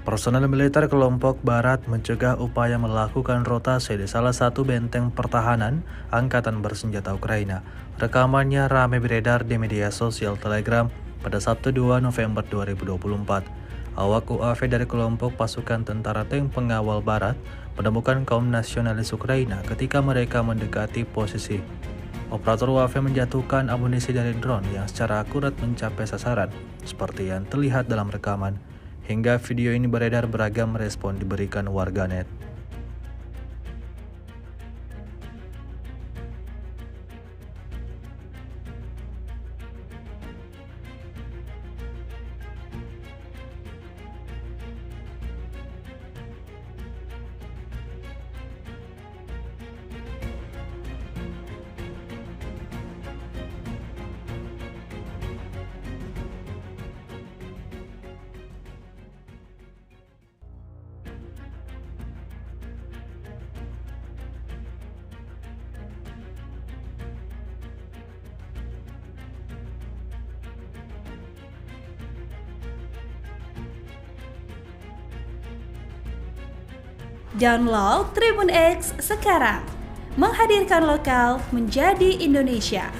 Personel militer kelompok Barat mencegah upaya melakukan rotasi di salah satu benteng pertahanan Angkatan Bersenjata Ukraina. Rekamannya ramai beredar di media sosial Telegram pada Sabtu 2 November 2024. Awak UAV dari kelompok pasukan tentara tank pengawal Barat menemukan kaum nasionalis Ukraina ketika mereka mendekati posisi. Operator UAV menjatuhkan amunisi dari drone yang secara akurat mencapai sasaran, seperti yang terlihat dalam rekaman. Hingga video ini beredar, beragam respon diberikan warganet. Download Tribun X sekarang, menghadirkan lokal menjadi Indonesia.